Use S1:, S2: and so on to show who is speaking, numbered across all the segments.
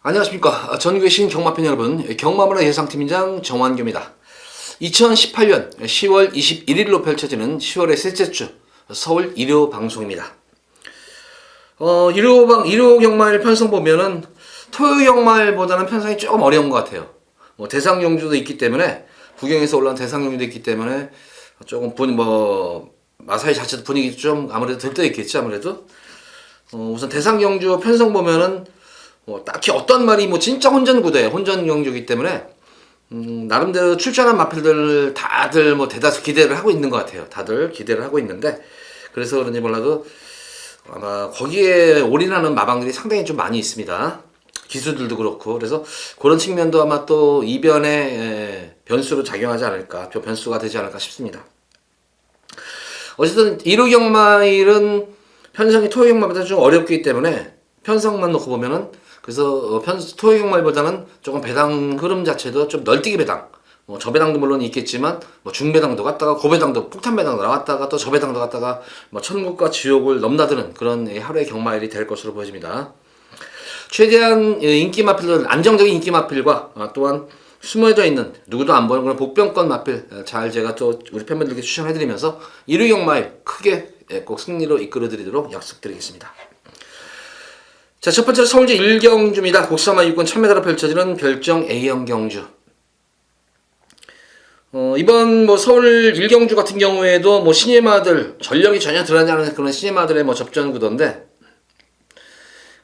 S1: 안녕하십니까. 전국에 계신 경마팬 여러분, 경마문화 예상팀장 정환규입니다. 2018년 10월 21일로 펼쳐지는 10월의 셋째 주 서울 일요 방송입니다. 일요 경마일 편성 보면은 토요 경마일보다는 편성이 조금 어려운 것 같아요. 대상 경주도 있기 때문에, 부경에서 올라온 대상 경주도 있기 때문에 조금 마사이 자체도 분위기 좀 아무래도 들떠 있겠지. 아무래도 우선 대상 경주 편성 보면은 딱히 어떤 말이 진짜 혼전 구도예요. 혼전 경주이기 때문에 나름대로 출전한 마필들 다들 대다수 기대를 하고 있는 것 같아요. 다들 기대를 하고 있는데, 그래서 그런지 몰라도 아마 거기에 올인하는 마방들이 상당히 좀 많이 있습니다. 기수들도 그렇고. 그래서 그런 측면도 아마 또 이변의 변수로 작용하지 않을까, 변수가 되지 않을까 싶습니다. 어쨌든 1호 경마일은 편성이 토요 경마보다 좀 어렵기 때문에 편성만 놓고 보면은, 그래서 토요 경마일보다는 조금 배당 흐름 자체도 좀 널뛰기 배당, 저배당도 물론 있겠지만 중배당도 갔다가 고배당도, 폭탄 배당도 나왔다가 또 저배당도 갔다가 천국과 지옥을 넘나드는 그런 하루의 경마일이 될 것으로 보여집니다. 최대한 인기 마필들, 안정적인 인기 마필과 또한 숨어져 있는 누구도 안 보는 그런 복병권 마필 잘 제가 또 우리 팬분들께 추천해드리면서 1위 경마일 크게 꼭 승리로 이끌어드리도록 약속드리겠습니다. 자, 첫 번째로 서울제 1경주입니다. 곡사마 6권 1000m로 펼쳐지는 별정 A형 경주. 이번 서울 1경주 같은 경우에도 신예마들, 전력이 전혀 드러나지 않은 그런 신예마들의 접전 구도인데,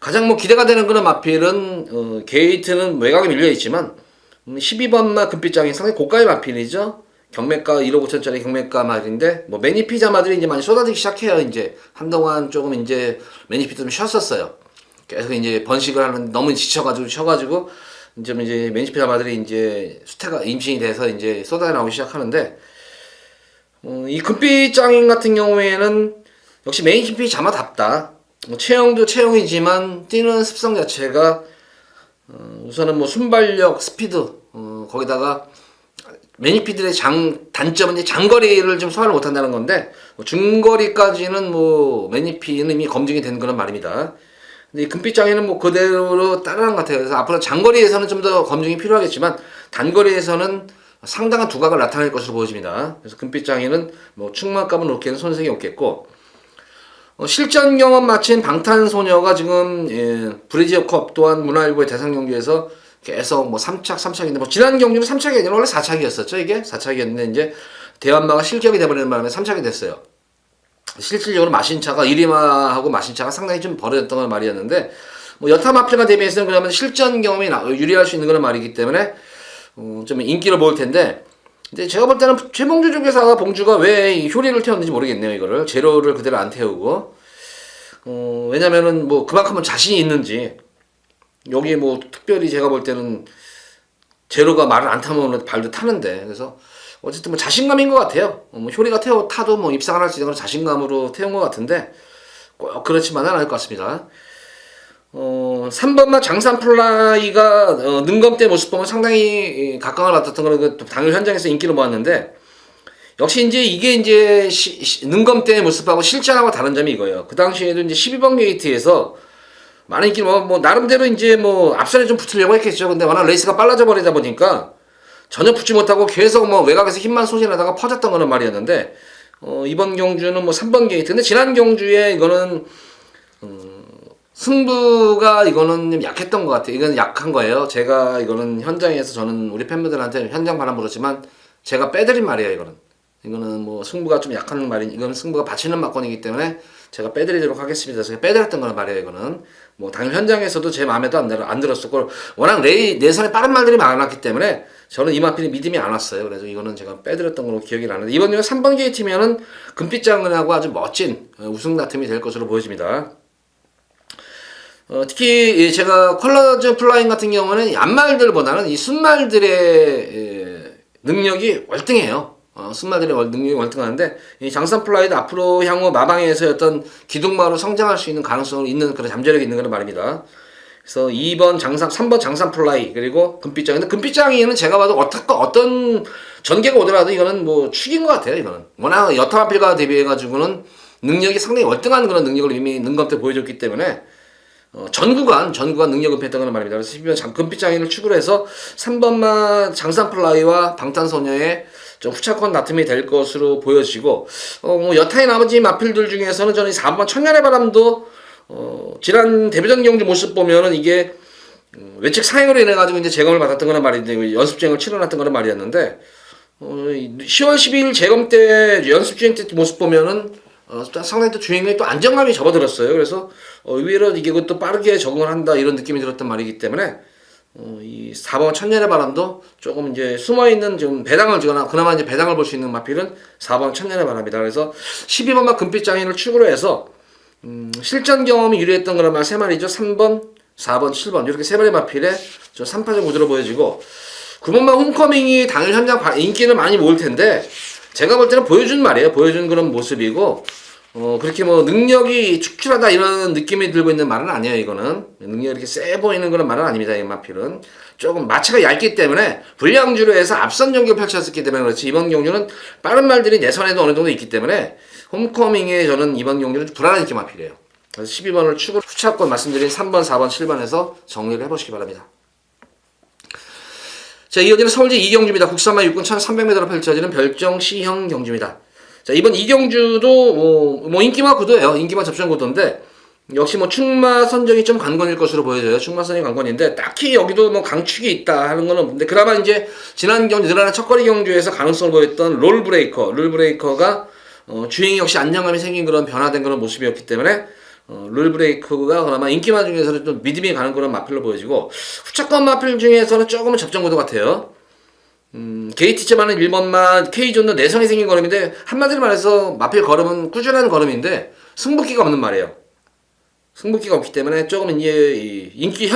S1: 가장 기대가 되는 그런 마필은, 게이트는 외곽에 밀려있지만, 12번마 금빛장이 상당히 고가의 마필이죠. 경매가 1억 5천짜리 경매가 말인데, 매니피자마들이 이제 많이 쏟아지기 시작해요. 이제 한동안 조금 이제 매니피 좀 쉬었었어요. 계속 이제 번식을 하는, 너무 쉬어가지고 이제 매니피자마들이 이제 수태가 임신이 돼서 이제 쏟아 나오기 시작하는데, 이 금빛장인 같은 경우에는 역시 매니피 자마답다. 체형도 체형이지만 뛰는 습성 자체가 우선은 순발력, 스피드, 거기다가 매니피들의 단점은 장거리를 좀 소화를 못한다는 건데, 중거리까지는 매니피는 이미 검증이 된 그런 말입니다. 근데 이 금빛장애는 그대로 따라한 것 같아요. 그래서 앞으로 장거리에서는 좀 더 검증이 필요하겠지만, 단거리에서는 상당한 두각을 나타낼 것으로 보여집니다. 그래서 금빛장애는 충만감을 놓기에는 손색이 없겠고, 실전 경험 마친 방탄소녀가 지금 브리지어컵 또한 문화일보의 대상 경주에서 계속 3착인데, 지난 경주는 3착이 아니라 원래 4착이었었죠. 이게 4착이었는데 이제 대환마가 실격이 돼버리는 바람에 3착이 됐어요. 실질적으로 마신차가 1위마하고 마신차가 상당히 좀 벌어졌던 건 말이었는데, 여타 마필과 대비해서는 그러면 실전 경험이 유리할 수 있는 그런 말이기 때문에 좀 인기를 모을 텐데, 근데 제가 볼 때는 최봉주 중개사가 봉주가 왜 효리를 태웠는지 모르겠네요. 이거를 제로를 그대로 안 태우고, 왜냐면은 그만큼은 자신이 있는지, 여기 특별히 제가 볼 때는 제로가 말을 안 타면 발도 타는데, 그래서 어쨌든 자신감인 것 같아요. 효리가 타도 입상을 할 수 있는 자신감으로 태운 것 같은데, 꼭 그렇지만은 않을 것 같습니다. 3번마 장산플라이가 능검대 모습 보면 상당히 각광을 받았던 그런 당일 현장에서 인기를 모았는데, 역시 이게 능검대 모습하고 실전하고 다른 점이 이거예요. 그 당시에도 12번 게이트에서 많은 인기를 나름대로 앞선에 좀 붙으려고 했겠죠. 근데 워낙 레이스가 빨라져 버리다 보니까 전혀 붙지 못하고 계속 외곽에서 힘만 소진하다가 퍼졌던 거는 말이었는데, 이번 경주는 3번 게이트. 근데 지난 경주에 이거는 승부가 이거는 좀 약했던 것 같아요. 이건 약한 거예요. 제가 이거는 현장에서 저는 우리 팬분들한테 현장 바람 불었지만 제가 빼드린 말이에요. 이거는 승부가 좀 약한 말인, 이거는 승부가 받치는 막건이기 때문에 제가 빼드리도록 하겠습니다. 제가 빼드렸던 거란 말이에요. 이거는 당일 현장에서도 제 마음에도 안 들었었고, 워낙 내선에 빠른 말들이 많았기 때문에 저는 이 마필이 믿음이 안 왔어요. 그래서 이거는 제가 빼드렸던 걸로 기억이 나는데, 이번 3번 게이트면은 금빛장군하고 아주 멋진 우승 다툼이 될 것으로 보여집니다. 특히 제가 컬러즈 플라잉 같은 경우는 앞말들보다는 이 순말들의 능력이 월등해요. 순말들의 능력이 월등하는데, 이 장산 플라이도 앞으로 향후 마방에서 어떤 기둥마로 성장할 수 있는 가능성이 있는 그런 잠재력이 있는 그런 말입니다. 그래서 3번 장산 플라이, 그리고 금빛장이. 근데 금빛장이는 제가 봐도 어떤 전개가 오더라도 이거는 축인 것 같아요. 이거는 워낙 여타 마필과 대비해가지고는 능력이 상당히 월등한 그런 능력을 이미 능검 때 보여줬기 때문에 전 구간 능력 은폐했던 거는 말입니다. 그래서 12번 금빛 장인을 축으로 해서 3번만 장산플라이와 방탄소녀의 좀 후차권 다툼이 될 것으로 보여지고, 뭐 여타의 나머지 마필들 중에서는 저는 4번 천년의 바람도, 지난 데뷔전 경주 모습 보면은 이게, 외측 사행으로 인해가지고 이제 재검을 받았던 거는 말인데, 연습주행을 치러놨던 거는 말이었는데, 10월 12일 재검 때, 연습주행 때 모습 보면은, 상당히 또 주행에 또 안정감이 접어들었어요. 그래서, 의외로 이게 또 빠르게 적응을 한다, 이런 느낌이 들었던 말이기 때문에, 이 4번 천년의 바람도 조금 이제 숨어있는 좀 배당을 주거나 그나마 이제 배당을 볼 수 있는 마필은 4번 천년의 바람이다. 그래서 12번마 금빛 장인을 축으로 해서 실전 경험이 유리했던 거라면 3마리죠. 3번, 4번, 7번 이렇게 3마리 마필에 좀 3파전 구도로 보여지고 9번마 홈커밍이 당일 현장 인기는 많이 모을 텐데 제가 볼 때는 보여준 말이에요. 보여준 그런 모습이고 그렇게 뭐 능력이 축출하다 이런 느낌이 들고 있는 말은 아니에요. 이거는 능력이 이렇게 세 보이는 그런 말은 아닙니다. 이 마필은 조금 마차가 얇기 때문에 불량주로 해서 앞선 경기를 펼쳤었기 때문에 그렇지 이번 경주는 빠른 말들이 내선에도 어느 정도 있기 때문에 홈커밍에 저는 이번 경주는 좀 불안한 느낌 마필이에요. 그래서 12번을 축으로 후차권 말씀드린 3번, 4번, 7번에서 정리를 해보시기 바랍니다. 자, 이어지는 서울시 2경주입니다. 국산마 육군 1300m로 펼쳐지는 별정 C형 경주입니다. 자, 이번 이 경주도 뭐 인기마 구도예요. 인기마 접전 구도인데 역시 뭐 충마 선정이 좀 관건일 것으로 보여져요. 충마 선정이 관건인데 딱히 여기도 뭐 강축이 있다 하는 건 없는데 그나마 이제 지난 경주 늘어난 첫거리 경주에서 가능성을 보였던 롤브레이커가 주행이 역시 안정감이 생긴 그런 변화된 그런 모습이었기 때문에 롤브레이커가 그나마 인기마 중에서는 좀 믿음이 가는 그런 마필로 보여지고 후차권 마필 중에서는 조금은 접전 구도 같아요. 게이트제만은 1번만 K존도 내성이 생긴 걸음인데 한마디로 말해서 마필 걸음은 꾸준한 걸음인데 승부기가 없는 말이에요. 승부기가 없기 때문에 조금 이제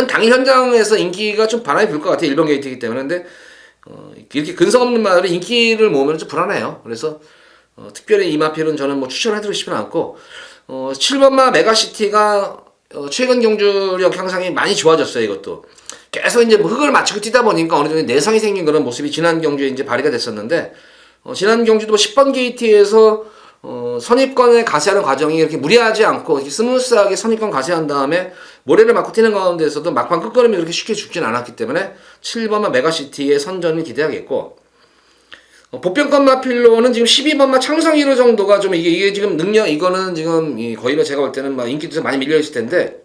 S1: 당일 현장에서 인기가 좀 바람이 불 것 같아요. 1번 게이트이기 때문에. 근데 이렇게 근성 없는 말이 인기를 모으면 좀 불안해요. 그래서 특별히 이 마필은 저는 뭐 추천해드리고 싶지는 않고 7번마 메가시티가 최근 경주력 향상이 많이 좋아졌어요. 이것도 계속 이제 흙을 맞추고 뛰다 보니까 어느 정도 내성이 생긴 그런 모습이 지난 경주에 이제 발휘가 됐었는데 지난 경주도 뭐 10번 게이트에서 선입권에 가세하는 과정이 이렇게 무리하지 않고 이렇게 스무스하게 선입권 가세한 다음에 모래를 맞고 뛰는 가운데에서도 막판 끝걸음이 그렇게 쉽게 죽진 않았기 때문에 7번마 메가시티의 선전을 기대하겠고 보편권 마필로는 지금 12번마 창성 1호 정도가 좀 이게 지금 능력 이거는 지금 거의 제가 볼 때는 막 인기도 많이 밀려 있을 텐데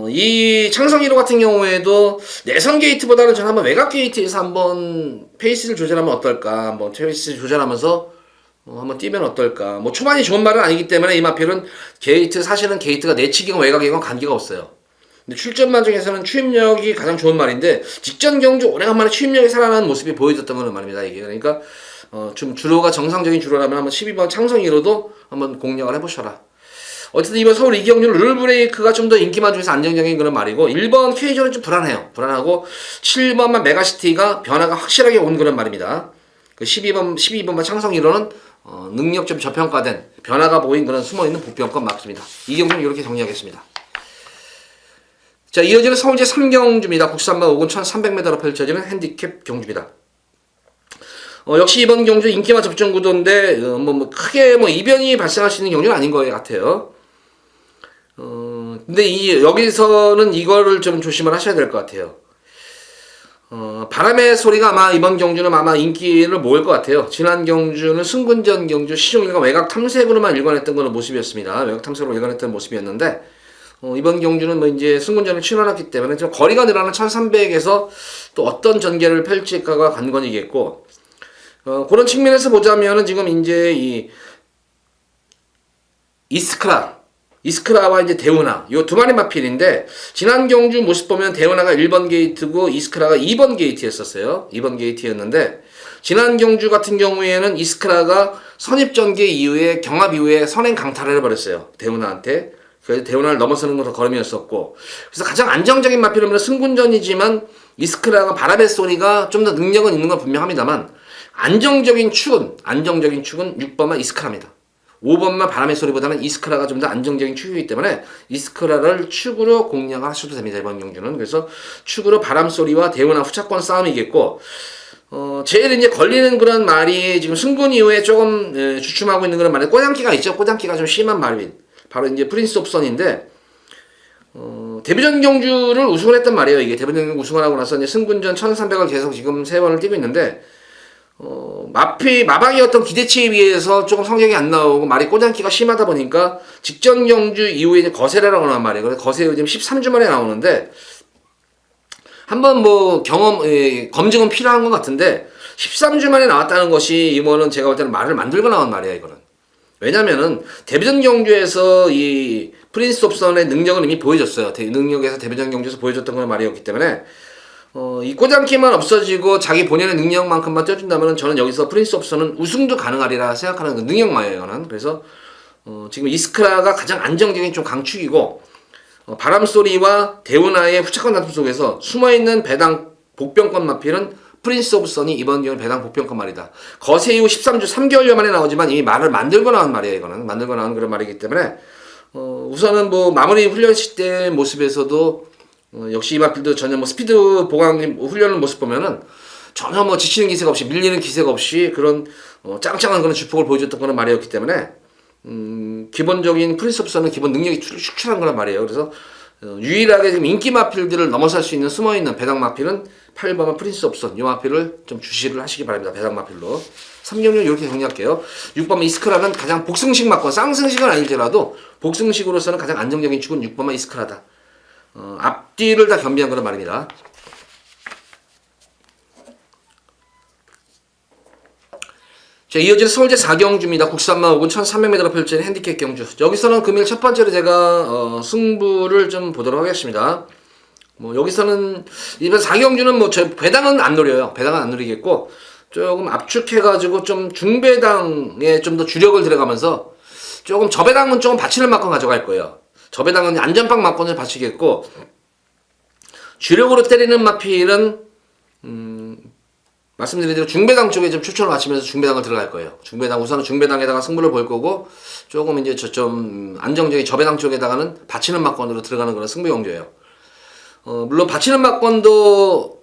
S1: 이 창성 1호 같은 경우에도 내선 게이트보다는 저는 한번 외곽 게이트에서 한번 페이스를 조절하면 어떨까 한번 페이스 조절하면서 한번 뛰면 어떨까 뭐 초반이 좋은 말은 아니기 때문에 이 마필은 사실은 게이트가 내치기건 외곽이건 관계가 없어요. 근데 출전만 중에서는 추임력이 가장 좋은 말인데 직전 경주 오래간만에 추임력이 살아나는 모습이 보여줬던 거는 말입니다. 이게 그러니까 좀 주로가 정상적인 주로라면 한번 12번 창성 1호도 한번 공략을 해보셔라. 어쨌든 이번 서울 2경주는 룰브레이크가 좀 더 인기만 중에서 안정적인 그런 말이고 1번 K존은 좀 불안해요. 불안하고 7번만 메가시티가 변화가 확실하게 온 그런 말입니다. 그 12번만 창성 1호는 능력 좀 저평가된 변화가 보인 그런 숨어있는 보편권 맞습니다. 2경주는 이렇게 정리하겠습니다. 자, 이어지는 서울제 3경주입니다. 국산마 5군 1300m로 펼쳐지는 핸디캡 경주입니다. 역시 이번 경주 인기마 접전 구도인데 크게 이변이 발생할 수 있는 경주는 아닌 것 같아요. 근데 여기서는 이거를 좀 조심을 하셔야 될 것 같아요. 바람의 소리가 아마 이번 경주는 아마 인기를 모을 것 같아요. 지난 경주는 승군전 경주 시종일관 외곽 탐색으로만 일관했던 그런 모습이었습니다. 외곽 탐색으로 일관했던 모습이었는데 이번 경주는 이제 승군전을 치러놨기 때문에 좀 거리가 늘어나는 1300에서 또 어떤 전개를 펼칠까가 관건이겠고 그런 측면에서 보자면은 지금 이제 이 이스크라와 이제 대운하 요 두 마리 마필인데 지난 경주 모습 보면 대운하가 1번 게이트고 이스크라가 2번 게이트였었어요. 2번 게이트였는데 지난 경주 같은 경우에는 이스크라가 선입전개 이후에 경합 이후에 선행 강탈을 해버렸어요. 대운하한테. 그래서 대운하를 넘어서는 것도 걸음이었었고 그래서 가장 안정적인 마필은 승군전이지만 이스크라가 바람의 소리가 좀 더 능력은 있는 건 분명합니다만 안정적인 축은 6번만 이스크라입니다. 5번만 바람의 소리보다는 이스크라가 좀 더 안정적인 축이기 때문에 이스크라를 축으로 공략을 하셔도 됩니다. 이번 경주는. 그래서 축으로 바람 소리와 대운하 후차권 싸움이겠고 제일 이제 걸리는 그런 말이 지금 승군 이후에 조금 주춤하고 있는 그런 말이 꼬장기가 있죠. 꼬장기가 좀 심한 말인 바로 이제 프린스 옵선인데 데뷔전 경주를 우승을 했단 말이에요. 이게 데뷔전 경주 우승을 하고 나서 이제 승분전 1300을 계속 지금 3번을 뛰고 있는데, 마방의 어떤 기대치에 비해서 조금 성적이 안 나오고 말이 꼬장기가 심하다 보니까 직전 경주 이후에 이제 거세라고 나온 말이에요. 그래서 거세 지금 13주 만에 나오는데, 한번 뭐 검증은 필요한 것 같은데, 13주 만에 나왔다는 것이 이거는 제가 볼 때는 말을 만들고 나온 말이에요, 이거는. 왜냐면은 데뷔전 경주에서 이 프린스 옵선의 능력을 이미 보여줬어요. 능력에서 데뷔전 경주에서 보여줬던 건 말이었기 때문에 이 꼬장기만 없어지고 자기 본연의 능력만큼만 떼준다면 저는 여기서 프린스 옵선은 우승도 가능하리라 생각하는 그 능력마예요, 이거는. 그래서 지금 이스크라가 가장 안정적인 좀 강축이고, 바람소리와 대운하의 후착한 다툼 속에서 숨어있는 배당 복병권 마필은 프린스 오브 선이 이번 경우는 배당 복병권 말이다. 거세 이후 13주 3개월여 만에 나오지만 이미 말을 만들고 나온 말이에요. 이거는 만들고 나온 그런 말이기 때문에 우선은 뭐 마무리 훈련시 때 모습에서도 역시 이 마필도 전혀 뭐 스피드 보강 훈련을 모습 보면은 전혀 뭐 지치는 기세가 없이 밀리는 기세가 없이 그런 짱짱한 그런 주폭을 보여줬던 그런 말이었기 때문에 기본적인 프린스 오브 선은 기본 능력이 축출한 그런 말이에요. 그래서 유일하게 지금 인기 마필들을 넘어설 수 있는 숨어있는 배당 마필은 8번은 프린스 오브 선, 이 마필을 좀 주시를 하시기 바랍니다. 배당 마필로 3경률 이렇게 정리할게요. 6번은 이스크라는 가장 복승식 맞고 쌍승식은 아닐지라도 복승식으로서는 가장 안정적인 축은 6번은 이스크라다. 앞뒤를 다 겸비한 그런 말입니다. 자, 이어지는 서울제 4경주입니다. 국산마 5군 1300m로 펼쳐진 핸디캡 경주. 여기서는 금일 첫 번째로 제가 승부를 좀 보도록 하겠습니다. 뭐 여기서는 이번 4경주는 뭐 저 배당은 안 노려요. 배당은 안 노리겠고 조금 압축해가지고 좀 중배당에 좀 더 주력을 들어가면서 조금 저배당은 조금 받치는 막건 가져갈 거예요. 저배당은 안전빵 막건을 받치겠고 주력으로 때리는 마필은 말씀드린 대로 중배당 쪽에 좀 추천을 마치면서 중배당을 들어갈 거예요. 중배당 우선은 중배당에다가 승부를 볼 거고 조금 이제 좀 안정적인 저배당 쪽에다가는 받치는 막건으로 들어가는 그런 승부 경주예요. 물론 받치는 막건도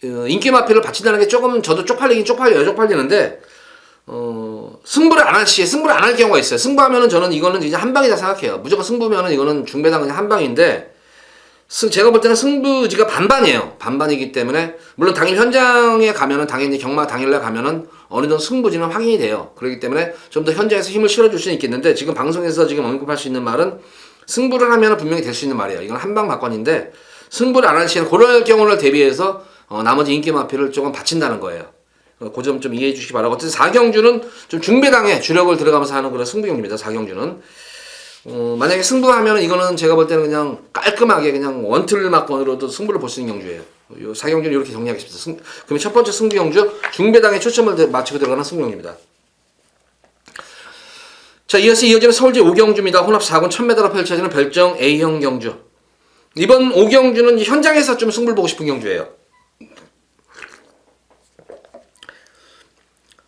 S1: 인기 마필을 받친다는 게 조금 저도 쪽팔리는데 승부를 안 할 경우가 있어요. 승부하면은 저는 이거는 이제 한 방이다 생각해요. 무조건 승부면은 이거는 중배당 그냥 한 방인데 제가 볼 때는 승부지가 반반이에요. 반반이기 때문에 물론 당일 현장에 가면은 당연히 경마 당일날 가면은 어느 정도 승부지는 확인이 돼요. 그렇기 때문에 좀 더 현장에서 힘을 실어줄 수는 있겠는데 지금 방송에서 지금 언급할 수 있는 말은 승부를 하면은 분명히 될 수 있는 말이에요. 이건 한방 막건인데 승부를 안 할 시에는 그럴 경우를 대비해서 나머지 인기 마필을 조금 받친다는 거예요. 그 점 좀 이해해 주시기 바라고. 어쨌든 4경주는 좀 중배당에 주력을 들어가면서 하는 그런 승부경주입니다. 4경주는. 만약에 승부하면 이거는 제가 볼 때는 그냥 깔끔하게 그냥 원틀 막건으로도 승부를 볼 수 있는 경주예요. 요 4경주는 이렇게 정리하겠습니다. 그러면 첫 번째 승부경주 중배당에 초점을 맞추고 들어가는 승부경주입니다. 자, 이어지는 서울제 5경주입니다. 혼합 4군 1000m로 펼쳐지는 별정 A형 경주. 이번 5경주는 현장에서 좀 승부를 보고 싶은 경주예요.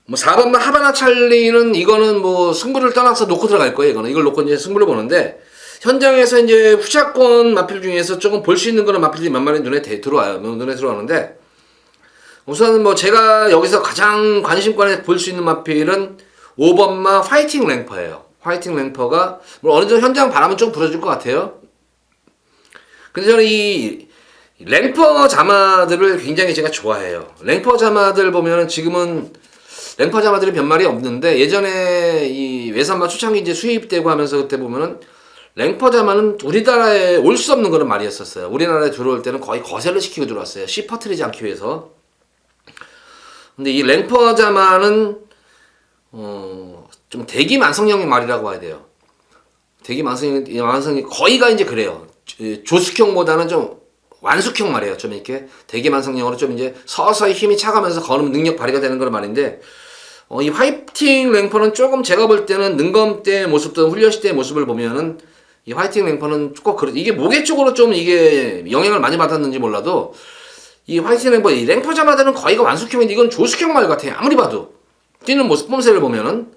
S1: 뭐 4번만 하바나 찰리는 이거는 뭐 승부를 떠나서 놓고 들어갈 거예요. 이걸 놓고 이제 승부를 보는데 현장에서 이제 후자권 마필 중에서 조금 볼 수 있는 거는 마필이 몇 마리 눈에 들어오는데 우선은 뭐 제가 여기서 가장 관심권에 볼 수 있는 마필은 5번마 화이팅 랭퍼예요. 화이팅 랭퍼가 뭐 어느 정도 현장 바람은 좀 불어줄 것 같아요. 근데 저는 이 랭퍼 자마들을 굉장히 제가 좋아해요. 랭퍼 자마들 보면은 지금은 랭퍼 자마들이 몇 마리 없는데 예전에 이 외산마 초창기 이제 수입되고 하면서 그때 보면은 랭퍼 자마는 우리나라에 올 수 없는 그런 말이었었어요. 우리나라에 들어올 때는 거의 거세를 시키고 들어왔어요. 씨 퍼뜨리지 않기 위해서. 근데 이 랭퍼 자마는 좀 대기만성형의 말이라고 봐야 돼요. 대기만성이 거의가 이제 그래요. 조숙형보다는 좀 완숙형 말이에요. 좀 이렇게 대기만성형으로 좀 이제 서서히 힘이 차가면서 거는 능력 발휘가 되는 그런 말인데 이 화이팅 랭퍼는 조금 제가 볼 때는 능검 때 모습도 훈련시 때 모습을 보면은 이 화이팅 랭퍼는 꼭 이게 모계 쪽으로 좀 이게 영향을 많이 받았는지 몰라도 이 화이팅 랭퍼 이 랭퍼 자마들은 거의가 완숙형인데 이건 조숙형 말 같아요. 아무리 봐도 뛰는 모습 뽐새를 보면은.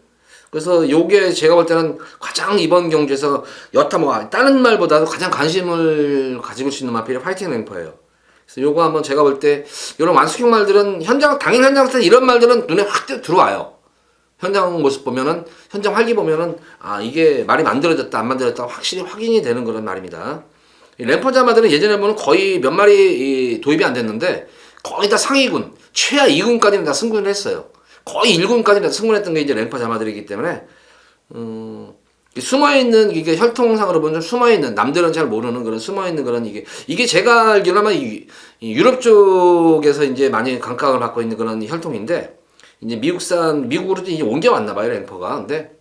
S1: 그래서 요게 제가 볼 때는 가장 이번 경주에서 여타 뭐 다른 말보다도 가장 관심을 가지고 있는 마필이 화이팅 랭퍼예요. 그래서 요거 한번 제가 볼 때 이런 완숙형 말들은 당일 현장에서 이런 말들은 눈에 확 들어와요. 현장 모습 보면은 현장 활기 보면은 아 이게 말이 만들어졌다 안 만들어졌다 확실히 확인이 되는 그런 말입니다. 이 랭퍼 자마들은 예전에 보면 거의 몇 마리 도입이 안 됐는데 거의 다 상위군, 최하 2군까지는 다 승군을 했어요. 거의 1군까지는 다 승군했던 게 이제 랭퍼 자마들이기 때문에 숨어있는, 이게 혈통상으로 보면 좀 숨어있는, 남들은 잘 모르는 그런 숨어있는 그런, 이게 제가 알기로는 아마 이 유럽 쪽에서 이제 많이 각광을 받고 있는 그런 혈통인데, 이제 미국으로 이제 옮겨왔나봐요, 랭퍼가. 근데,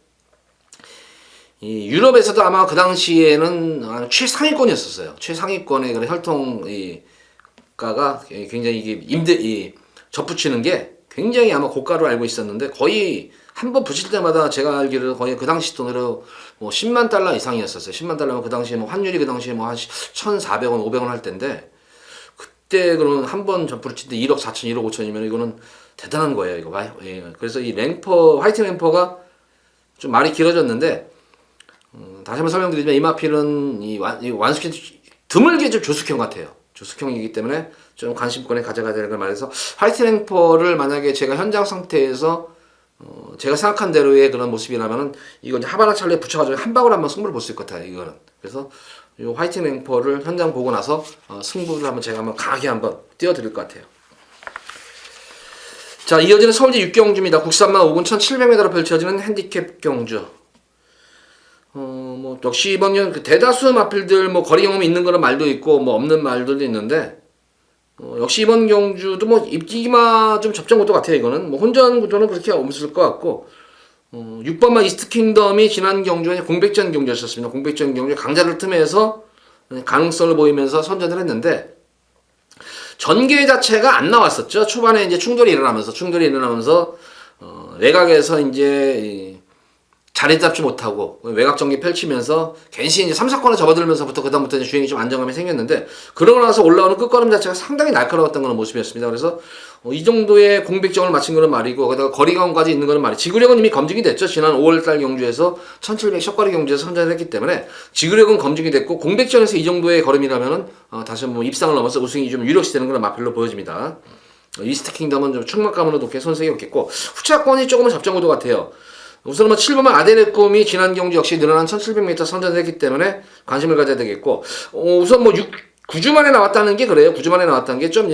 S1: 이 유럽에서도 아마 그 당시에는 최상위권이었었어요. 최상위권의 그런 혈통가가 굉장히 이게 접붙이는 게 굉장히 아마 고가로 알고 있었는데, 거의 한 번 붙일 때마다 제가 알기로 거의 그 당시 돈으로 뭐 10만 달러 이상이었었어요. 10만 달러면 그 당시에 뭐 환율이 그 당시에 뭐 한 1,400원, 500원 할 때인데, 그때 그러면 한 번 붙일 때 1억 4천, 1억 5천이면 이거는 대단한 거예요, 이거. 그래서 이 화이트 랭퍼가 좀 말이 길어졌는데, 다시 한번 설명드리자면 이 마필은 이 완숙형 드물게 좀 조숙형 같아요. 조숙형이기 때문에 좀 관심권에 가져가야 되는 걸 말해서, 화이트 랭퍼를 만약에 제가 현장 상태에서 제가 생각한 대로의 그런 모습이라면은 이거 이제 하바나 찰리에 붙여가지고 한 방울 한번 승부를 볼 수 있을 것 같아요, 이거는. 그래서 이 화이트 랭퍼를 현장 보고 나서 승부를 한번 제가 한번 강하게 한번 띄워드릴 것 같아요. 자, 이어지는 서울대 6경주입니다. 국산마 5군 1700m로 펼쳐지는 핸디캡 경주. 뭐 역시 이번 년 대다수 마필들 뭐 거리 경험이 있는 그런 말도 있고 뭐 없는 말들도 있는데, 역시 이번 경주도 뭐 입지기마 좀 접전 구도 같아요. 이거는 뭐 혼전 구도는 그렇게 없을 것 같고, 6번마 이스트 킹덤이 지난 경주에 공백전 경주였었습니다. 공백전 경주 강자를 틈에서 가능성을 보이면서 선전을 했는데, 전개 자체가 안 나왔었죠. 초반에 이제 충돌이 일어나면서 외곽에서 이제 자리 잡지 못하고 외곽 전개 펼치면서 괜시 이제 3, 4코너 접어들면서부터 그다음부터 이제 주행이 좀 안정감이 생겼는데, 그러고 나서 올라오는 끝걸음 자체가 상당히 날카로웠던 그런 모습이었습니다. 그래서 이 정도의 공백점을 마친 거는 말이고, 게다가 거리감까지 있는 거는 말이, 지구력은 이미 검증이 됐죠. 지난 5월달 경주에서 1700 샷거리 경주에서 선전을 했기 때문에 지구력은 검증이 됐고, 공백전에서 이 정도의 걸음이라면은 다시 한번 입상을 넘어서 우승이 좀 유력시 되는 그런 마필로 보여집니다. 이스트 킹덤은 좀 충막감으로 높게 손색이 없겠고, 후차권이 조금은 접전구도 같아요. 우선 뭐 7번만 아데레콤이 지난 경주 역시 늘어난 1700m 선전을 했기 때문에 관심을 가져야 되겠고, 우선 뭐 9주 만에 나왔다는 게 그래요. 9주 만에 나왔다는 게 좀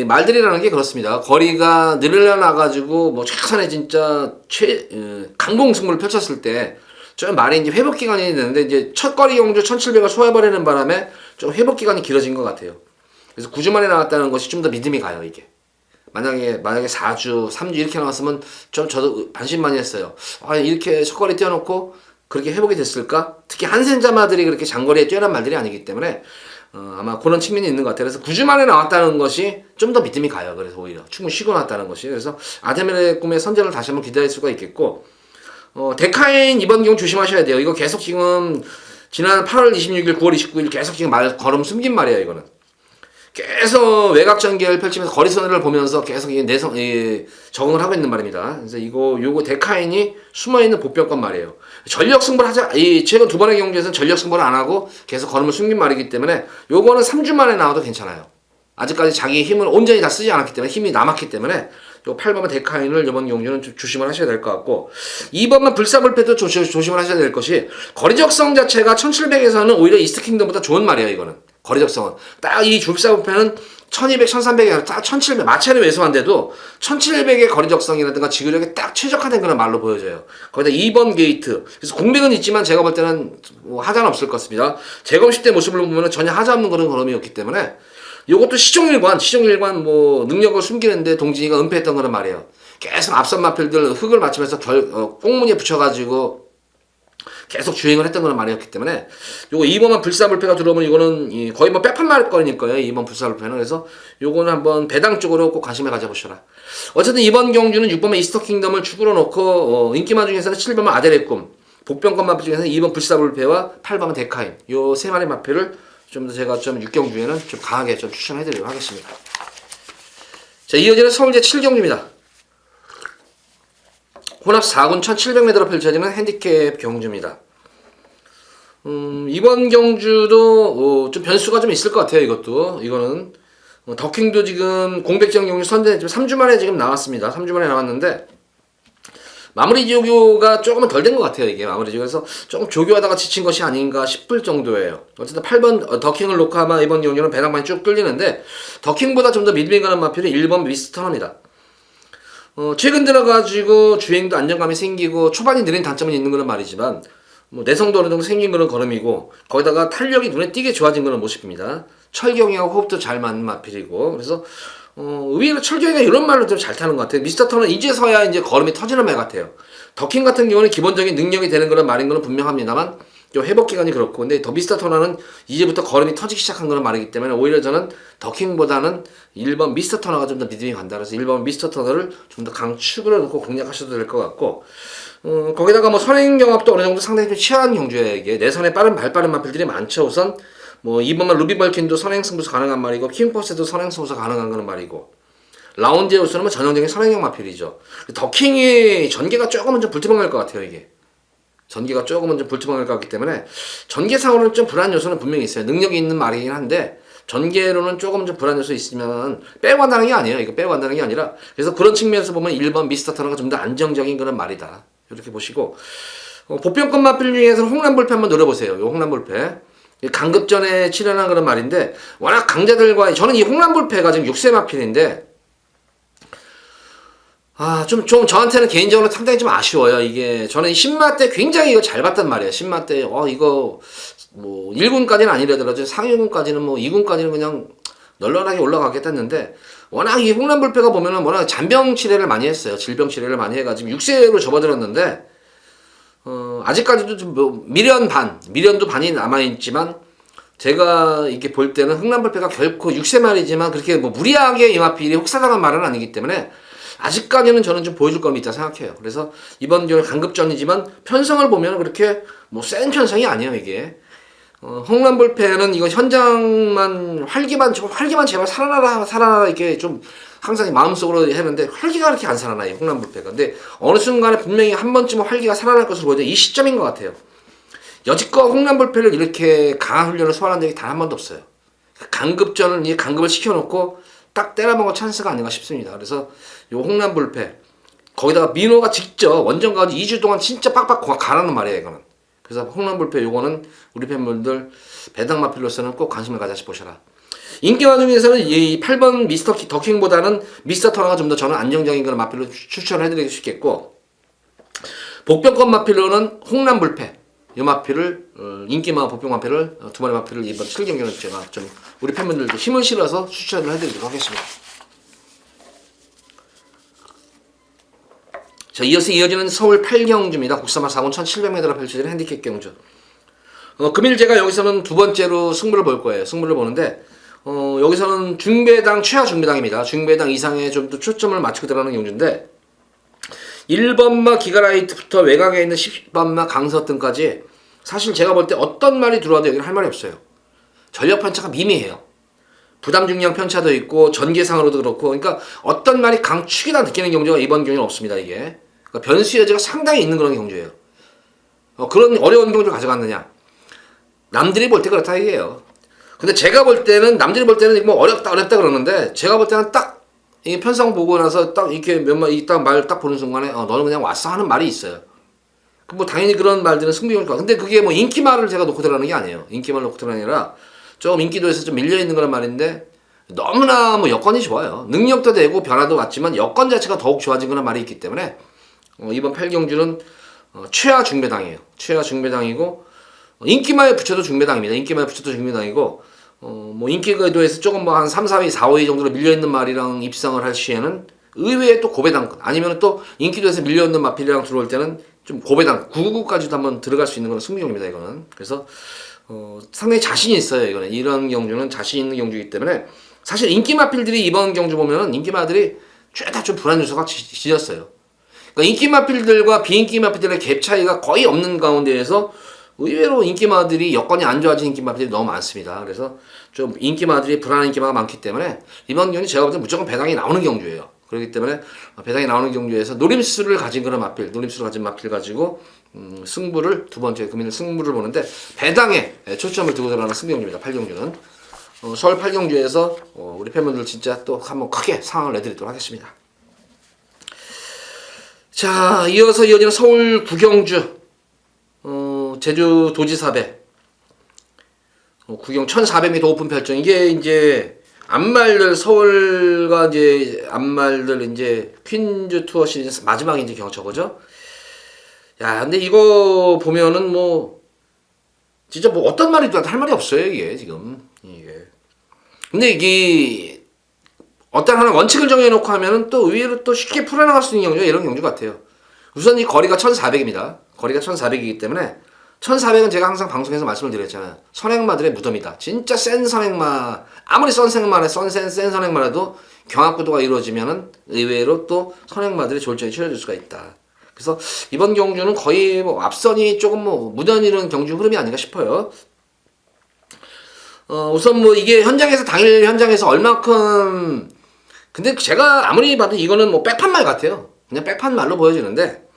S1: 말들이라는 게 그렇습니다. 거리가 늘어나가지고 뭐 최선의 진짜 강공 승부를 펼쳤을 때 좀 말이 이제 회복 기간이 되는데, 이제 첫 거리 경주 1700을 소화해버리는 바람에 좀 회복 기간이 길어진 것 같아요. 그래서 9주 만에 나왔다는 것이 좀 더 믿음이 가요, 이게. 만약에 4주, 3주 이렇게 나왔으면 좀 저도 반신반의 했어요. 이렇게 첫거리 떼어놓고 그렇게 회복이 됐을까? 특히 한센자마들이 그렇게 장거리에 뛰어난 말들이 아니기 때문에 아마 그런 측면이 있는 것 같아요. 그래서 9주 만에 나왔다는 것이 좀 더 믿음이 가요. 그래서 오히려 충분히 쉬고 나왔다는 것이. 그래서 아데메의 꿈의 선전을 다시 한번 기대할 수가 있겠고, 데카인 이번 경우 조심하셔야 돼요. 이거 계속 지금 지난 8월 26일, 9월 29일 계속 지금 걸음 숨긴 말이에요, 이거는. 계속 외곽 전개를 펼치면서 거리선을 보면서 계속 적응을 하고 있는 말입니다. 그래서 요거 데카인이 숨어있는 보병권 말이에요. 전력 승부를 최근 두 번의 경주에서는 전력 승부를 안 하고 계속 걸음을 숨긴 말이기 때문에 요거는 3주 만에 나와도 괜찮아요. 아직까지 자기 힘을 온전히 다 쓰지 않았기 때문에, 힘이 남았기 때문에 요 8번만 데카인을 이번 경주는 좀 조심을 하셔야 될 것 같고, 2번만 불사불패도 조심을 하셔야 될 것이, 거리적성 자체가 1700에서는 오히려 이스트킹덤보다 좋은 말이에요. 이거는 거리적성은 딱 이 불사불패는 1200, 1300이 딱 1700, 마찰이 왜소한데도 1700의 거리적성이라든가 지구력에 딱 최적화된 그런 말로 보여져요. 거기다 2번 게이트, 그래서 공백은 있지만 제가 볼 때는 뭐 하자는 없을 것 같습니다. 재검식 때 모습을 보면 전혀 하자 없는 그런 걸음이었기 때문에, 요것도 시종일관 뭐 능력을 숨기는데 동진이가 은폐했던 거란 말이에요. 계속 앞선 마필들 흙을 맞추면서 꽁무니에 붙여가지고 계속 주행을 했던 거란 말이었기 때문에, 요거 2번만 불사불패가 들어오면 이거는 거의 뭐 빼판 말거리니까요. 2번 불사불패는. 그래서 요거는 한번 배당 쪽으로 꼭 관심을 가져보셔라. 어쨌든 이번 경주는 6번만 이스터 킹덤을 축으로 놓고, 인기만 중에서는 7번만 아데레꿈, 복병권 마필 중에서는 2번 불사불패와 8번만 데카인, 요 세 마리 마필을 좀 더 제가 좀 6경주에는 좀 강하게 좀 추천해드리도록 하겠습니다. 자, 이어지는 서울제 7경주입니다. 혼합 4군 1700m로 펼쳐지는 핸디캡 경주입니다. 이번 경주도 좀 변수가 좀 있을 것 같아요. 이거는 더킹도 지금 공백전 경주 선전했지만 3주 만에 지금 나왔습니다. 3주 만에 나왔는데, 마무리 조교가 조금은 덜 된 것 같아요. 이게 마무리 조교에서 조금 조교하다가 지친 것이 아닌가 싶을 정도예요. 어쨌든 8번 더킹을 놓고 아마 이번 경기는 배당반이 쭉 끌리는데 더킹보다 좀 더 믿음이 가는 마필은 1번 미스터너입니다. 최근 들어가지고 주행도 안정감이 생기고 초반이 느린 단점은 있는 거는 말이지만 뭐 내성도 어느 정도 생긴 거는 걸음이고 거기다가 탄력이 눈에 띄게 좋아진 거는 모습입니다. 철경이하고 호흡도 잘 맞는 마필이고 그래서 의외로 철경이가 이런 말로 좀 잘 타는 것 같아요. 미스터 턴은 이제서야 이제 걸음이 터지는 말 같아요. 더킹 같은 경우는 기본적인 능력이 되는 그런 말인 거는 분명합니다만 좀 회복 기간이 그렇고 근데 더 미스터 터너는 이제부터 걸음이 터지기 시작한 거는 말이기 때문에 오히려 저는 더킹보다는 1번 미스터 터너가 좀 더 믿음이 간다. 그래서 1번 미스터 터너를 좀 더 강축으로 놓고 공략하셔도 될 것 같고 거기다가 뭐 선행 경합도 어느 정도 상당히 좀 치열한 경주예요. 이게 내선에 빠른 발빠른 마필들이 많죠. 우선 뭐 2번만 루비 벌킨도 선행 승부수 가능한 말이고 킹포스도 선행 승부수 가능한 거는 말이고 라운드에 우선은 전형적인 선행형 마필이죠. 더킹이 전개가 조금은 좀 불투명할 것 같아요. 이게 전개가 조금은 좀 불투명할 것 같기 때문에 전개상으로는 좀 불안 요소는 분명히 있어요. 능력이 있는 말이긴 한데 전개로는 조금 좀 불안 요소 있으면 빼고 간다는 게 아니에요. 이거 빼고 간다는 게 아니라 그래서 그런 측면에서 보면 1번 미스터 터너가 좀 더 안정적인 그런 말이다. 이렇게 보시고 보편급 마필 중에서는 홍남불패 한번 노려보세요. 요 홍남불패 강급전에 출연한 그런 말인데 워낙 강자들과 저는 이 홍남불패가 지금 6세 마필인데 좀 저한테는 개인적으로 상당히 좀 아쉬워요. 이게 저는 10마 때 굉장히 이거 잘 봤단 말이에요. 10마 때 이거 뭐 1군까지는 아니라더라도 상위군까지는 뭐 2군까지는 그냥 널널하게 올라가겠다 했는데 워낙 이 홍남불패가 보면은 워낙 잔병 치레를 많이 했어요. 질병 치레를 많이 해가지고 6세로 접어들었는데 아직까지도 좀 뭐 미련도 반이 남아있지만 제가 이렇게 볼 때는 흥남불패가 결코 6세 말이지만 그렇게 뭐 무리하게 이마필이 혹사당한 말은 아니기 때문에 아직까지는 저는 좀 보여줄 건 있다 생각해요. 그래서 이번 경기 강급전이지만 편성을 보면 그렇게 뭐 센 편성이 아니에요 이게. 홍남불패는 이거 현장만 활기만 제발 살아나라 이렇게 좀 항상 마음속으로 했는데 활기가 그렇게 안 살아나요 홍남불패가. 근데 어느 순간에 분명히 한 번쯤은 활기가 살아날 것으로 보여요. 이 시점인 것 같아요. 여지껏 홍남불패를 이렇게 강한 훈련을 소화한 적이 단 한 번도 없어요. 강급전을 이 강급을 시켜놓고 딱 때려먹은 찬스가 아닌가 싶습니다. 그래서 요 홍남불패 거기다가 민호가 직접 원정까지 2주 동안 진짜 빡빡 가라는 말이에요 이거는. 그래서 홍남불패 요거는 우리 팬분들 배당 마필로서는 꼭 관심을 가져서 보셔라. 인기마 중에서는 이 8번 미스터 더킹보다는 미스터 터너가 좀 더 저는 안정적인 그런 마필로 추천을 해드리고 싶겠고 복병권 마필로는 홍남불패 요 마필을 인기마 복병 마필을 두 마리 마필을 이번 7경기는 제가 좀 우리 팬분들도 힘을 실어서 추천을 해드리도록 하겠습니다. 자, 이어지는 서울 8경주입니다. 국사마 4군 1700m로 펼쳐지는 핸디캡 경주. 금일 제가 여기서는 두 번째로 승부를 볼 거예요. 승부를 보는데 여기서는 중배당 최하 중배당입니다. 중배당 이상에 좀 더 초점을 맞추고 들어가는 경주인데 1번마 기가라이트부터 외곽에 있는 10번마 강서등까지 사실 제가 볼 때 어떤 말이 들어와도 여기는 할 말이 없어요. 전력 편차가 미미해요. 부담 중량 편차도 있고 전개상으로도 그렇고 그러니까 어떤 말이 강축이다 느끼는 경주가 이번 경기는 없습니다. 이게 그러니까 변수 여지가 상당히 있는 그런 경주예요. 그런 어려운 경주를 가져갔느냐 남들이 볼 때 그렇다 이게요. 근데 제가 볼 때는 남들이 볼 때는 뭐 어렵다 그러는데 제가 볼 때는 딱 이 편성 보고 나서 딱 이렇게 몇 말 딱 말 딱 보는 순간에 너는 그냥 왔어 하는 말이 있어요. 뭐 당연히 그런 말들은 승부욕일까. 근데 그게 뭐 인기말을 제가 놓고 들어가는 게 아니에요. 인기말 놓고 들어가는 게 아니라 좀 인기도에서 좀 밀려있는 그런 말인데 너무나 뭐 여건이 좋아요. 능력도 되고 변화도 왔지만 여건 자체가 더욱 좋아진 그런 말이 있기 때문에 이번 8경주는 최하 중배당이에요. 최하 중배당이고 인기마에 붙여도 중배당입니다. 인기마에 붙여도 중배당이고 뭐 인기도에서 조금 뭐 한 3, 4위, 4, 5위 정도로 밀려있는 말이랑 입상을 할 시에는 의외에 또 고배당 아니면 또 인기도에서 밀려있는 마필이랑 들어올 때는 좀 고배당 999까지도 한번 들어갈 수 있는 그런 승부경입니다. 이거는 그래서 상당히 자신이 있어요. 이거는 이런 경주는 자신 있는 경주이기 때문에 사실 인기 마필들이 이번 경주 보면은 인기 마들이 죄다 좀 불안 요소가 지졌어요. 그러니까 인기 마필들과 비인기 마필들의 갭 차이가 거의 없는 가운데에서 의외로 인기마들이 여건이 안 좋아진 인기마들이 너무 많습니다. 그래서 좀 인기마들이 불안한 인기마가 많기 때문에 이번 경기 제가 볼 때 무조건 배당이 나오는 경주예요. 그렇기 때문에 배당이 나오는 경주에서 노림수를 가진 그런 마필, 노림수를 가진 마필 가지고 승부를 두 번째 금일 승부를 보는데 배당에 초점을 두고 들어가는 승부경주입니다. 8경주는 서울 8경주에서 우리 팬분들 진짜 또 한번 크게 상황을 내드리도록 하겠습니다. 자, 이어서 이어지는 서울 구경주 제주 도지사배 구경 1400m 오픈 펼정. 이게 이제 안말들 서울과 이제 안말들 이제 퀸즈 투어 시리즈 마지막 이제 저거죠. 야, 근데 이거 보면은 뭐 진짜 뭐 어떤 말이든 할 말이 없어요 이게 지금 이게. 근데 이게 어떤 하나 원칙을 정해놓고 하면은 또 의외로 또 쉽게 풀어나갈 수 있는 경주가 이런 경주 같아요. 우선 이 거리가 1400입니다. 거리가 1400이기 때문에 1400은 제가 항상 방송에서 말씀을 드렸잖아요. 선행마들의 무덤이다. 진짜 센 선행마, 아무리 센 선행마라도 경합구도가 이루어지면은 의외로 또 선행마들의 졸전이 치러질 수가 있다. 그래서 이번 경주는 거의 뭐 앞선이 조금 뭐 무너지는 경주 흐름이 아닌가 싶어요. 우선 뭐 이게 현장에서 당일 현장에서 얼마큼, 근데 제가 아무리 봐도 이거는 뭐 백판말 같아요. 그냥 백판말로 보여지는데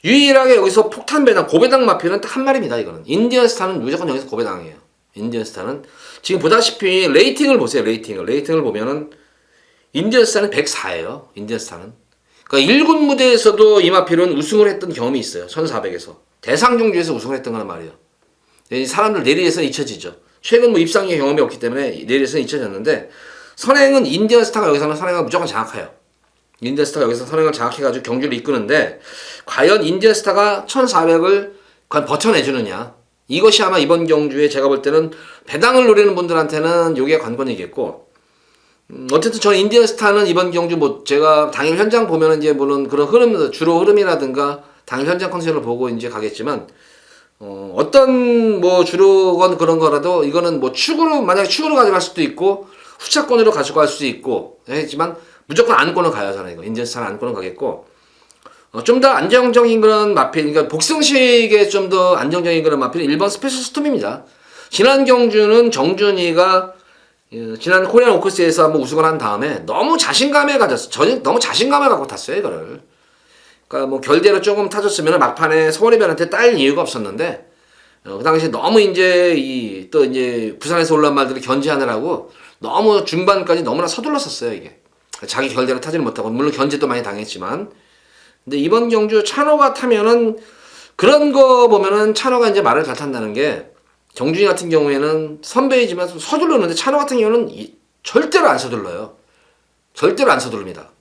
S1: 유일하게 여기서 폭탄 배당, 고배당 마필은 딱 한 마리입니다. 이거는 인디언스타는 무조건 여기서 고배당이에요. 인디언스타는 지금 보다시피 레이팅을 보세요. 레이팅을 보면은 인디언스타는 104예요. 인디언스타는 그러니까 1군 무대에서도 이 마필은 우승을 했던 경험이 있어요. 1400에서 대상종주에서 우승을 했던 거란 말이에요. 사람들 내리에서 잊혀지죠. 최근 뭐 입상의 경험이 없기 때문에 내리에서 잊혀졌는데, 선행은 인디언스타가 여기서는 선행을 무조건 장악해요. 인디언스타가 여기서 선행을 장악해가지고 경주를 이끄는데, 과연 인디언스타가 1400을 과연 버텨내주느냐, 이것이 아마 이번 경주에 제가 볼 때는 배당을 노리는 분들한테는 이게 관건이겠고, 어쨌든 저는 인디언스타는 이번 경주 뭐 제가 당일 현장 보면은 이제 물론 그런 흐름, 주로 흐름이라든가 당일 현장 컨디션을 보고 이제 가겠지만, 어떤 뭐 주로건 그런 거라도 이거는 뭐 축으로, 만약에 축으로 가져갈 수도 있고 후차권으로 가져갈 수도 있고 했지만 무조건 안권을 가요. 저는 이거 인디언스타는 안권을 가겠고, 좀 더 안정적인 그런 마필, 그러니까 복승식에 좀 더 안정적인 그런 마필은 1번 스페셜 스톰입니다. 지난 경주는 정준이가 지난 코리안 오크스에서 한번 우승을 한 다음에 너무 자신감에 가졌어. 너무 자신감을 갖고 탔어요 이거를. 그러니까 뭐 결대로 조금 타줬으면 막판에 서울이별한테 딸 이유가 없었는데, 그 당시 너무 이제 또 이제 부산에서 올라온 말들을 견제하느라고 너무 중반까지 너무나 서둘렀었어요 이게. 자기 결대로 타지는 못하고, 물론 견제도 많이 당했지만. 근데 이번 경주 찬호가 타면은, 그런 거 보면은 찬호가 이제 말을 잘 탄다는 게, 정준이 같은 경우에는 선배이지만 서두르는데 찬호 같은 경우는 절대로 안 서둘러요. 절대로 안 서두릅니다.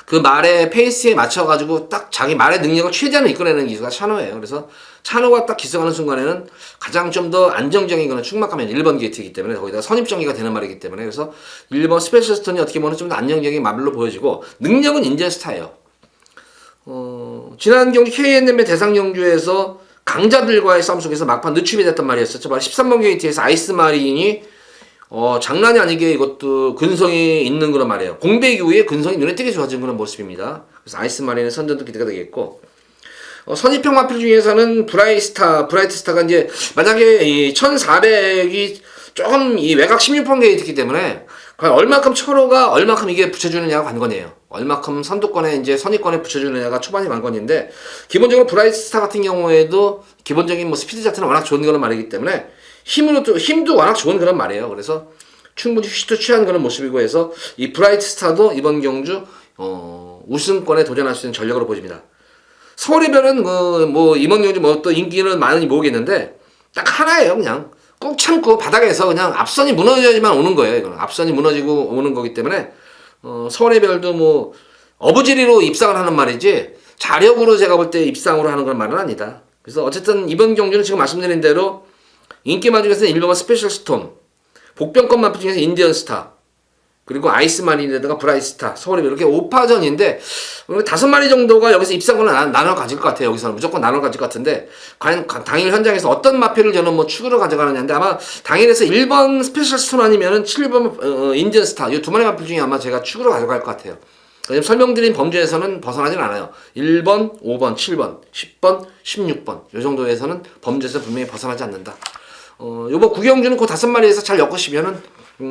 S1: 그 말의 페이스에 맞춰가지고 딱 자기 말의 능력을 최대한 이끌어내는 기수가 찬호예요. 그래서 찬호가 딱 기승하는 순간에는 가장 좀 더 안정적인 거는 충막하면 1번 게이트이기 때문에, 거기다가 선입정리가 되는 말이기 때문에, 그래서 1번 스페셜 스톤이 어떻게 보면 좀 더 안정적인 말로 보여지고, 능력은 인디언스타예요. 지난 경주 KNM의 대상 경주에서 강자들과의 싸움 속에서 막판 늦춤이 됐단 말이었었죠. 바로 13번 게이트에서 아이스 마린이 장난이 아니게 이것도 근성이 있는 그런 말이에요. 공백 이후에 근성이 눈에 띄게 좋아진 그런 모습입니다. 그래서 아이스 마린의 선전도 기대가 되겠고, 선입형 마필 중에서는 브라이트스타가 이제 만약에 이 1400이 조금 이 외곽 16번 게이트이기 때문에 과연 얼마큼 철호가 얼마큼 이게 붙여주느냐가 관건이에요. 얼마큼 선두권에 이제 선입권에 붙여주느냐가 초반이 관건인데, 기본적으로 브라이트스타 같은 경우에도 기본적인 뭐 스피드 자체는 워낙 좋은 그런 말이기 때문에 힘도 워낙 좋은 그런 말이에요. 그래서 충분히 휴식도 취한 그런 모습이고 해서 이 브라이트스타도 이번 경주 우승권에 도전할 수 있는 전력으로 보입니다. 서울이별은 뭐 이번 경주 뭐 또 인기는 많으니 모르겠는데 딱 하나예요. 그냥 꾹 참고 바닥에서 그냥 앞선이 무너져야지만 오는 거예요. 이거는 앞선이 무너지고 오는 거기 때문에 서울의별도 뭐 어부지리로 입상을 하는 말이지 자력으로 제가 볼 때 입상으로 하는 그런 말은 아니다. 그래서 어쨌든 이번 경주는 지금 말씀드린 대로 인기마 중에서는 1번은 스페셜 스톰, 복병권 마필 중에서 인디언스타, 그리고 아이스마린이라든가 브라이트스타, 서울이 이렇게 5파전인데 5마리 정도가 여기서 입상권을 나눠 가질 것 같아요. 여기서는 무조건 나눠 가질 것 같은데, 과연 당일 현장에서 어떤 마필을 저는 뭐 축으로 가져가느냐인데, 아마 당일에서 1번 스페셜 스톤 아니면은 7번 인디언스타, 이 두 마리 마필 중에 아마 제가 축으로 가져갈 것 같아요. 왜냐면 설명드린 범주에서는 벗어나진 않아요. 1번, 5번, 7번, 10번, 16번 이 정도에서는 범주에서 분명히 벗어나지 않는다. 요번 구경주는 그 5마리에서 잘 엮으시면은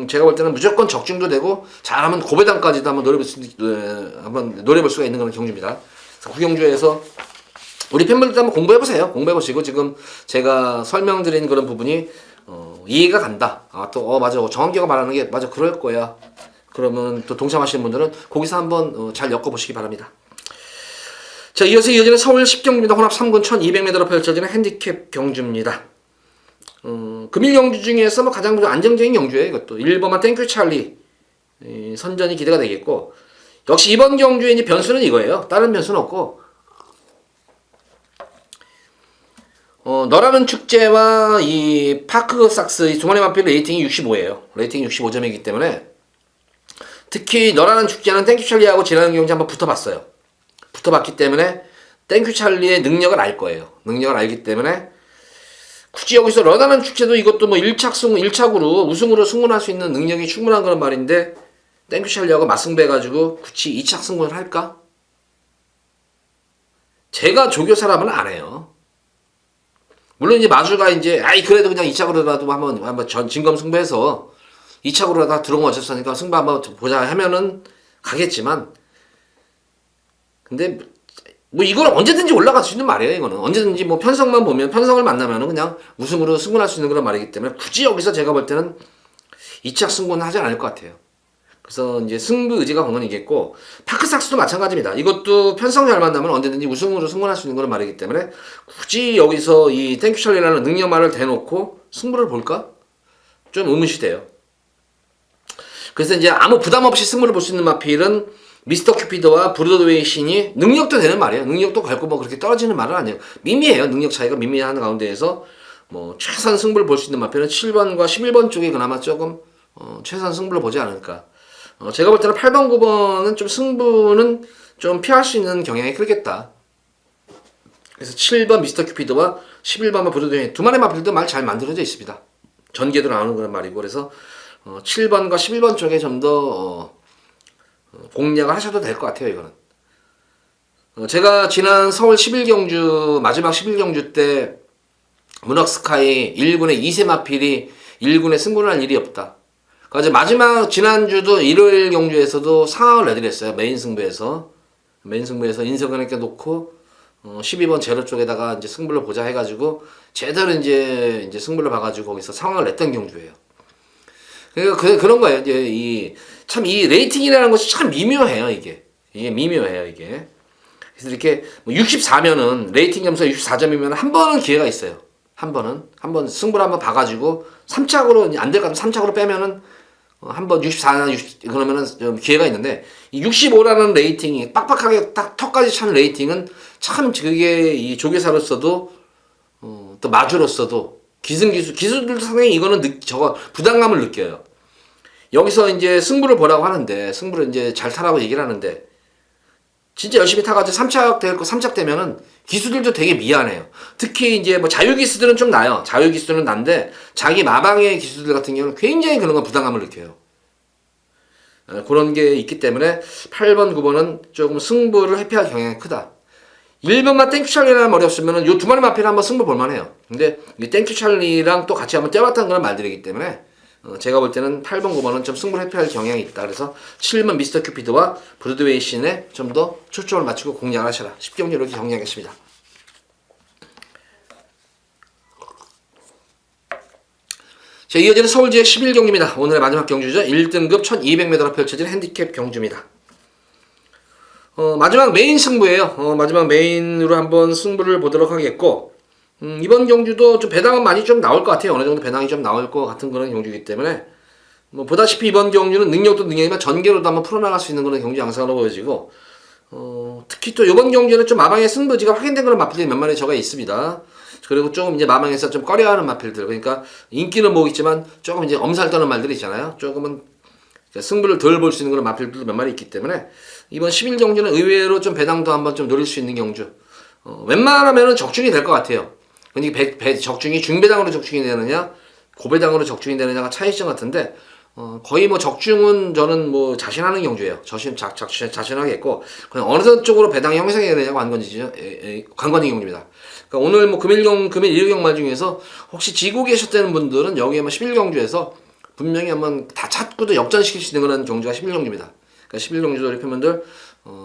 S1: 제가 볼 때는 무조건 적중도 되고 잘하면 고배당까지도 한번 노려볼 수가 있는 그런 경주입니다. 구경주에서 우리 팬분들도 한번 공부해보세요. 공부해보시고 지금 제가 설명드린 그런 부분이 이해가 간다. 또 맞아, 정한기가 말하는 게 맞아, 그럴 거야. 그러면 또 동참하시는 분들은 거기서 한번 잘 엮어보시기 바랍니다. 자, 이어서 이어지는 서울 10경주입니다. 혼합 3군 1200m로 펼쳐지는 핸디캡 경주입니다. 금일 경주 중에서 뭐 가장 안정적인 경주예요. 이것도 1번만 땡큐 찰리 선전이 기대가 되겠고, 역시 이번 경주의 이제 변수는 이거예요. 다른 변수는 없고, 너라는 축제와 이 파크삭스 이 두 마리 마필 레이팅이 65예요. 레이팅이 65점이기 때문에 특히 너라는 축제는 땡큐 찰리하고 지난 경주 한번 붙어봤어요. 붙어봤기 때문에 땡큐 찰리의 능력을 알 거예요. 능력을 알기 때문에 굳이 여기서 너라는 축제도 이것도 뭐 1착으로 우승으로 승분할 수 있는 능력이 충분한 그런 말인데, 땡큐 찰리하고 맞승배해가지고 굳이 2착 승분을 할까? 제가 조교사라면 안 해요. 물론 이제 마주가 이제 그래도 그냥 2착으로라도 한번 진검승부해서 2착으로라도 들어오면 어쩔 수 없으니까 승부 한번 보자 하면은 가겠지만, 근데 뭐 이거는 언제든지 올라갈 수 있는 말이에요. 이거는 언제든지 뭐 편성만 보면, 편성을 만나면은 그냥 우승으로 승분할 수 있는 그런 말이기 때문에 굳이 여기서 제가 볼 때는 2착 승부는 하지 않을 것 같아요. 그래서 이제 승부 의지가 건건이겠고, 파크삭스도 마찬가지입니다. 이것도 편성 잘 만나면 언제든지 우승으로 승분할 수 있는 그런 말이기 때문에 굳이 여기서 이 땡큐 찰리라는 능력말을 대놓고 승부를 볼까? 좀 의문시돼요. 그래서 이제 아무 부담 없이 승부를 볼 수 있는 마필은 미스터 큐피드와 브로드웨이 신이 능력도 되는 말이에요. 능력도 갈고 뭐 그렇게 떨어지는 말은 아니에요. 미미해요. 능력 차이가 미미한 가운데에서 뭐 최선 승부를 볼 수 있는 마필은 7번과 11번 쪽이 그나마 조금 최선 승부를 보지 않을까. 제가 볼 때는 8번, 9번은 좀 승부는 좀 피할 수 있는 경향이 크겠다. 그래서 7번 미스터 큐피드와 11번과 브로드웨이 두 마리 마필도 말 잘 만들어져 있습니다. 전개도 나오는 그런 말이고, 그래서 7번과 11번 쪽에 좀 더 공략을 하셔도 될 것 같아요. 이거는 제가 지난 서울 11경주 마지막 11경주 때 문학스카이 1군의 2세 마필이 1군에 승부를 할 일이 없다. 그러니까 마지막 지난주도 일요일 경주에서도 상황을 내드렸어요. 메인 승부에서 인석은에게 놓고 12번 제로 쪽에다가 이제 승부를 보자 해가지고 제대로 이제 승부를 봐가지고 거기서 상황을 냈던 경주예요. 그러니까 그런 거예요. 이제 이 레이팅이라는 것이 참 미묘해요. 이게 미묘해요. 이게. 그래서 이렇게 64면은 레이팅 점수가 64점이면 한 번은 기회가 있어요. 한번 승부를 한번 봐가지고 3착으로 안 될 것 같으면 3착으로 빼면은 한번 64나 60 그러면은 좀 기회가 있는데, 이 65라는 레이팅이 빡빡하게 딱 턱까지 찬 레이팅은 참 그게 이 조교사로서도 또 마주로서도 기술들도 상당히 이거는 저거 부담감을 느껴요. 여기서 이제 승부를 보라고 하는데, 승부를 이제 잘 타라고 얘기를 하는데, 진짜 열심히 타가지고 3착 되면은 기수들도 되게 미안해요. 특히 이제 뭐 자유기수들은 좀 나요. 자유기수들은 난데, 자기 마방의 기수들 같은 경우는 굉장히 그런 거 부담감을 느껴요. 그런 게 있기 때문에 8번, 9번은 조금 승부를 회피할 경향이 크다. 1번만 땡큐 찰리라는 말이 없으면은 요 두 마리 마필 한번 승부 볼만해요. 근데 이 땡큐 찰리랑 또 같이 한번 떼봤다는 그런 말들이기 때문에 제가 볼 때는 8번, 9번은 좀 승부를 회피할 경향이 있다. 그래서 7번 미스터 큐피드와 브로드웨이 신에 좀 더 초점을 맞추고 공략을 하셔라. 10경주 이렇게 정리하겠습니다. 자, 이어지는 서울지역 11경주입니다. 오늘의 마지막 경주죠. 1등급 1200m로 펼쳐진 핸디캡 경주입니다. 마지막 메인 승부예요. 마지막 메인으로 한번 승부를 보도록 하겠고, 이번 경주도 좀 배당은 많이 좀 나올 것 같아요. 어느 정도 배당이 좀 나올 것 같은 그런 경주이기 때문에, 뭐 보다시피 이번 경주는 능력도 능력이지만 전개로도 한번 풀어나갈 수 있는 그런 경주 양상으로 보여지고, 특히 또 이번 경주는 좀 마방의 승부지가 확인된 그런 마필들이 몇 마리 저가 있습니다. 그리고 조금 이제 마방에서 좀 꺼려하는 마필들, 그러니까 인기는 모으겠지만 조금 이제 엄살 떠는 말들이 있잖아요. 조금은 승부를 덜 볼 수 있는 그런 마필들도 몇 마리 있기 때문에 이번 11경주는 의외로 좀 배당도 한번 좀 노릴 수 있는 경주. 웬만하면은 적중이 될 것 같아요. 근데 적중이 중배당으로 적중이 되느냐, 고배당으로 적중이 되느냐가 차이점 같은데, 거의 뭐 적중은 저는 뭐 자신하는 경주예요. 자신하겠고, 그냥 어느 쪽으로 배당이 형성이 되느냐가 관건인 경주입니다. 그러니까 오늘 뭐 금일 일요경말 중에서 혹시 지고 계셨다는 분들은 여기에 뭐 11경주에서 분명히 한번 다 찾고도 역전시킬 수 있는 그런 경주가 11경주입니다. 그러니까 11경주도 우리 팬분들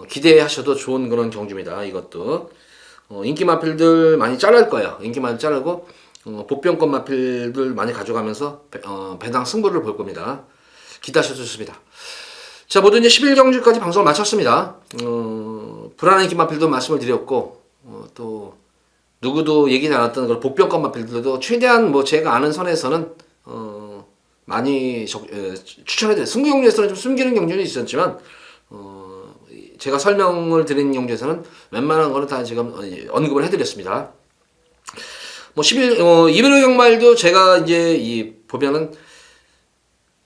S1: 기대하셔도 좋은 그런 경주입니다. 이것도 인기 마필들 많이 자를 거예요. 인기 많이 자르고 복병권 마필들 많이 가져가면서 배당 승부를 볼 겁니다. 기대하셔도 좋습니다. 자, 모두 이제 11경주까지 방송을 마쳤습니다. 불안한 기마필도 말씀을 드렸고 또 누구도 얘기 않았던 그런 복병권 마필들도 최대한 뭐 제가 아는 선에서는 많이 추천해드려요. 승부 경주에서는 좀 숨기는 경주는 있었지만 제가 설명을 드린 경주에서는 웬만한 거는 다 지금 언급을 해드렸습니다. 뭐 200여 경마일도 제가 이제 보면은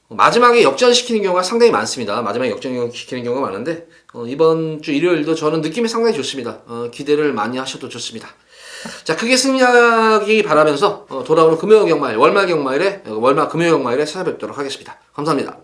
S1: 마지막에 역전시키는 경우가 상당히 많습니다. 마지막에 역전시키는 경우가 많은데 이번 주 일요일도 저는 느낌이 상당히 좋습니다. 기대를 많이 하셔도 좋습니다. 자, 크게 승리하기 바라면서 돌아오는 금요 경마일, 월말 금요 경마일에 찾아뵙도록 하겠습니다. 감사합니다.